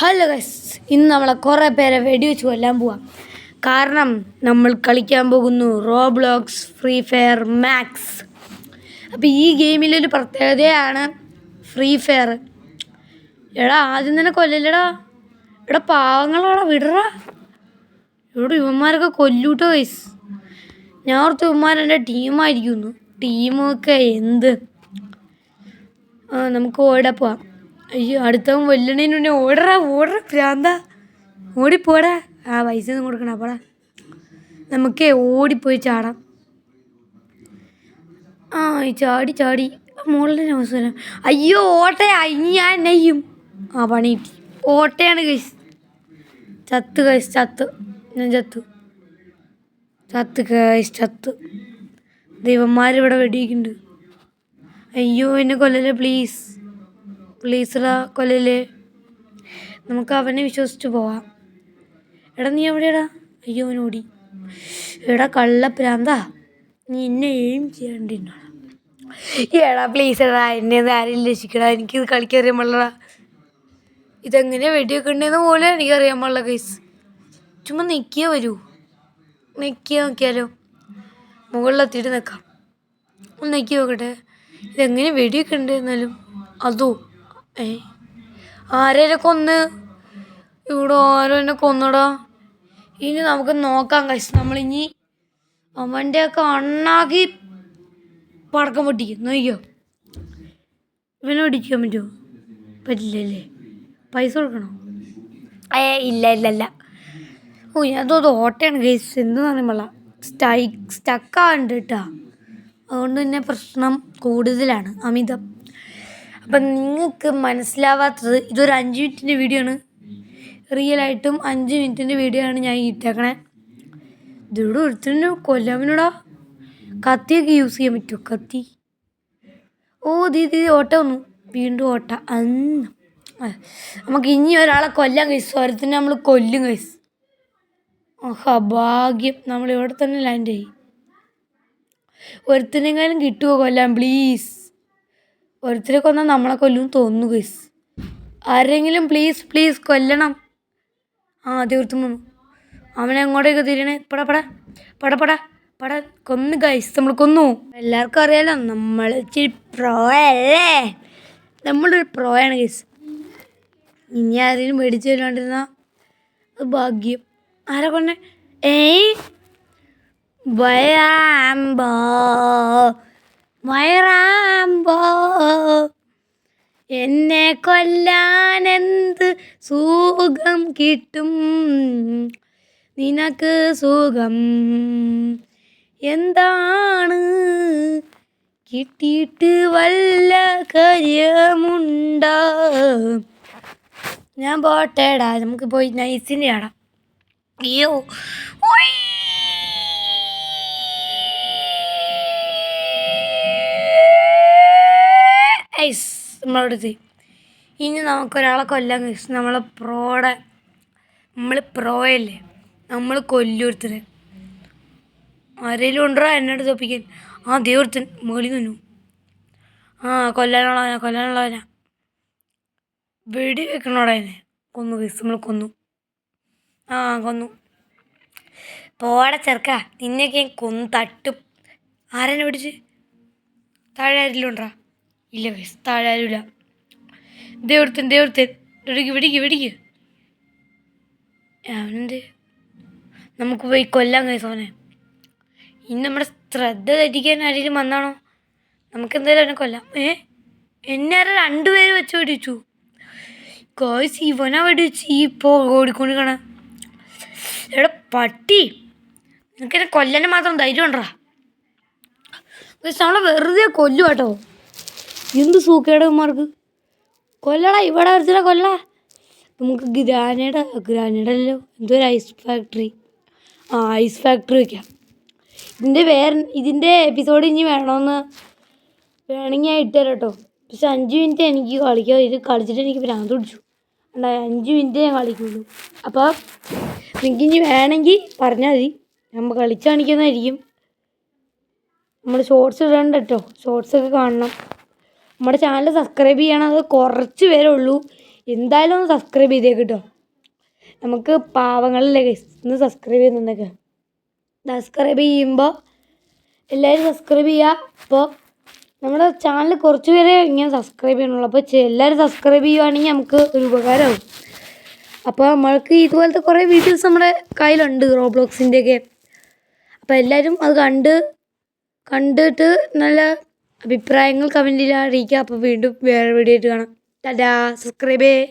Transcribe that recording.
Hello guys, ഇന്ന് നമ്മളെ കുറേ പേരെ വെടിവെച്ച് കൊല്ലാൻ പോവാം. കാരണം നമ്മൾ കളിക്കാൻ പോകുന്നു റോബ്ലോക്സ് ഫ്രീ ഫയർ മാക്സ്. അപ്പോൾ ഈ ഗെയിമിലൊരു പ്രത്യേകതയാണ് ഫ്രീ ഫയർ. എടാ ആദ്യം തന്നെ കൊല്ലല്ലടാ, എടാ പാവങ്ങളാടാ, വിടറാ. ഇവിടെ ഇവന്മാരൊക്കെ കൊല്ലൂട്ടോ ഗൈസ്. ഞാൻ ഓർത്ത് ഇവന്മാരെൻ്റെ ടീമായിരിക്കുന്നു. ടീമൊക്കെ എന്ത്. നമുക്ക് ഓടാ പോവാം. അയ്യോ, അടുത്തവൻ വെല്ലണേന് മുന്നേ ഓടറാ ഭ്രാന്ത, ഓടിപ്പോടാ. പൈസ ഒന്നും കൊടുക്കണം. അപ്പോടാ നമുക്കേ ഓടിപ്പോയി ചാടാം. ചാടി മുകളിലെ അവസരം. അയ്യോ ഓട്ടയാ, ഇനി ഞാൻ നെയ്യും. പണി കിട്ടി. ഓട്ടയാണ് കൈസ്. ചത്ത് ഞാൻ ചത്ത്. ദൈവന്മാരിവിടെ വെടിയിക്കുന്നുണ്ട്. അയ്യോ എന്നെ കൊല്ലല്ലേ പ്ലീസറാ, കൊല്ലല്ലേ. നമുക്ക് അവനെ വിശ്വസിച്ച് പോവാം. എടാ നീ എവിടെയാടാ? അയ്യോ അവൻ ഓടി. എടാ കള്ളപ്രാന്താ, നീ എന്നെ എയിം ചെയ്യണ്ടിന്നാ. എടാ പ്ലീസടാ, എന്നെ ആരെയും രക്ഷിക്കടാ. എനിക്കിത് കളിക്കാൻ അറിയാൻ പാടില്ലടാ. ഇതെങ്ങനെ വെടിയൊക്കെ ഉണ്ടെന്ന് പോലെ എനിക്കറിയാൻ പാടില്ല ഗൈസ്. ചുമ്മാ നോക്കിയാലോ. മുകളിലെത്തിയിട്ട് നിൽക്കാം. ഒന്ന് നെക്കി നോക്കട്ടെ ഇതെങ്ങനെ വെടിയൊക്കെ ഉണ്ട്. എന്നാലും അതോ ആരേനെ കൊന്ന്? ഇവിടെ ആരോ എന്നെ കൊന്നടാ. ഇനി നമുക്ക് നോക്കാം ഗൈസ്. നമ്മളിനി അവൻ്റെയൊക്കെ അണ്ണാക്കി പടക്കം പൊട്ടിക്കും. നോക്കിയോ, ഇവനെ പിടിക്കാൻ പറ്റുമോ? പറ്റില്ലല്ലേ. പൈസ കൊടുക്കണോ? ഇല്ല. അതോ ഓട്ടയാണ് ഗൈസ്. എന്ത് പറയുമ്പോളാ സ്റ്റക്കാണ്ട് കേട്ടാ. അതുകൊണ്ട് തന്നെ പ്രശ്നം കൂടുതലാണ്, അമിതം. അപ്പം നിങ്ങൾക്ക് മനസ്സിലാവാത്തത്, ഇതൊരു 5 മിനിറ്റിൻ്റെ വീഡിയോ ആണ്. റിയലായിട്ടും 5 മിനിറ്റിൻ്റെ വീഡിയോ ആണ് ഞാൻ ഇട്ടേക്കണേ. ഇതിവിടെ ഒരുത്തന്നെ കൊല്ലാമിനോടാ. കത്തിയൊക്കെ യൂസ് ചെയ്യാൻ പറ്റുമോ? കത്തി. ദീ ഓട്ട വന്നു. വീണ്ടും ഓട്ട. നമുക്ക് ഇനി ഒരാളെ കൊല്ലാൻ കൈസ്. ഒരുത്തന്നെ നമ്മൾ കൊല്ലും കൈസ്. ഭാഗ്യം നമ്മളിവിടെ തന്നെ ലാൻഡ് ആയി. ഒരുത്തനെങ്ങാനും കിട്ടുമോ കൊല്ലാൻ? പ്ലീസ്. ഒരുത്തരെ കൊന്നാൽ നമ്മളെ കൊല്ലും തോന്നുന്നു ഗൈസ്. ആരെങ്കിലും പ്ലീസ് കൊല്ലണം. അതേ ഒരുത്തും വന്നു. അവനെ എങ്ങോട്ടേക്ക് തിരിയണേ? പട കൊന്നു ഗൈസ്. നമ്മൾ കൊന്നു. എല്ലാവർക്കും അറിയാലോ നമ്മൾ ഇച്ചിരി പ്രോ അല്ലേ. നമ്മളൊരു പ്രോയാണ് ഗൈസ്. ഇനി ആരെങ്കിലും മേടിച്ച് തരാണ്ടിരുന്നാൽ അത് ഭാഗ്യം. ആരാ കൊണ്ടേ? വയറാമ്പോ എന്നെ കൊല്ലാനെന്ത് സുഖം കിട്ടും, നിനക്ക് സുഖം എന്താണ്? കിട്ടിയിട്ട് വല്ല കാര്യമുണ്ടോ? ഞാൻ പോട്ടേടാ, നമുക്ക് പോയി നൈസിൻ്റെ ആടാം. അയ്യോ നമ്മളവിടുത്തെ. ഇനി നമുക്കൊരാളെ കൊല്ലാൻ കഴിച്ചു. നമ്മൾ പ്രോയല്ലേ, നമ്മൾ കൊല്ലൊരുത്തരെ. ആരെങ്കിലും ഉണ്ടോ എന്നോട് തോപ്പിക്കാൻ? ദൈവത്തൻ മേളി നിന്നു. കൊല്ലാനുള്ളവനാ. വെടി വെക്കണോടാ എന്നെ. കൊന്നു കേസ്. നമ്മൾ കൊന്നു. പോടെ ചെറുക്ക, നിന്നെയൊക്കെ ഞാൻ കൊന്നു തട്ടും. ആരെന്നെ പിടിച്ച്? താഴെ ആരെങ്കിലും ഉണ്ടോ? ഇല്ല കേസ്, താഴെ ആരുമില്ല. ദേവൃത്തൻ വെടിക്ക്. അവനെന്ത്? നമുക്ക് പോയി കൊല്ലാൻ കേസ് അവനെ. ഇനി നമ്മുടെ ശ്രദ്ധ തെറ്റിക്കാൻ ആരെങ്കിലും വന്നാണോ? നമുക്കെന്തായാലും അവനെ കൊല്ലാം. എന്നെ 2 പേര് വെച്ച് വെടിച്ചു ഗോയ്സ്. ഇവനാ വെടിവെച്ച് ഇപ്പോൾ ഓടിക്കൊണ്ടിരിക്കണ. എടാ പട്ടി, നിനക്കെന്നെ കൊല്ലാൻ മാത്രം ധൈര്യം ഉണ്ടോ? നമ്മളെ വെറുതെ കൊല്ലു കേട്ടോ. എന്ത് സൂക്കേടന്മാർക്ക്. കൊല്ലടാ, ഇവിടെ വരച്ചില്ല കൊല്ല. നമുക്ക് ഗ്രാനേഡല്ലോ, എന്തൊരു ഐസ് ഫാക്ടറി വയ്ക്കാം. ഇതിൻ്റെ എപ്പിസോഡ് ഇനി വേണമെങ്കിൽ ഞാൻ ഇട്ടുതരാം കേട്ടോ. പക്ഷെ 5 മിനിറ്റ് എനിക്ക് കളിക്കാം. ഇത് കളിച്ചിട്ട് എനിക്ക് ഭ്രാന്ത് പിടിച്ചു. 5 മിനിറ്റ് ഞാൻ കളിക്കുള്ളൂ. അപ്പോൾ നിങ്ങൾക്ക് ഇനി വേണമെങ്കിൽ പറഞ്ഞാൽ മതി, നമ്മൾ കളിച്ച് കാണിക്കുന്നതായിരിക്കും. നമ്മൾ ഷോർട്സ് ഇടണ്ട കേട്ടോ. ഷോർട്സൊക്കെ കാണണം. നമ്മുടെ ചാനൽ സബ്സ്ക്രൈബ് ചെയ്യണം. അത് കുറച്ച് പേരേ ഉള്ളൂ. എന്തായാലും ഒന്ന് സബ്സ്ക്രൈബ് ചെയ്തേക്ക് കേട്ടോ. നമുക്ക് പാവങ്ങളല്ലേ ഗൈസ്, ഒന്ന് സബ്സ്ക്രൈബ് ചെയ്യുന്നുണ്ടൊക്കെ. സബ്സ്ക്രൈബ് ചെയ്യുമ്പോൾ എല്ലാവരും സബ്സ്ക്രൈബ് ചെയ്യുക. അപ്പോൾ നമ്മുടെ ചാനൽ കുറച്ച് പേരെ ഇങ്ങനെ സബ്സ്ക്രൈബ് ചെയ്യണുള്ളൂ. അപ്പോൾ എല്ലാവരും സബ്സ്ക്രൈബ് ചെയ്യുവാണെങ്കിൽ നമുക്ക് ഒരു ഉപകാരമാവും. അപ്പോൾ നമ്മൾക്ക് ഇതുപോലത്തെ കുറേ വീഡിയോസ് നമ്മുടെ കയ്യിലുണ്ട് റോബ്ലോക്സിൻ്റെയൊക്കെ. അപ്പോൾ എല്ലാവരും അത് കണ്ടിട്ട് നല്ല അഭിപ്രായങ്ങൾ കമൻറ്റിൽ അറിയിക്കുക. അപ്പോൾ വീണ്ടും വേറെ വീഡിയോ ആയിട്ട് കാണാം. ടാറ്റാ, സബ്സ്ക്രൈബ് ചെയ്യേ.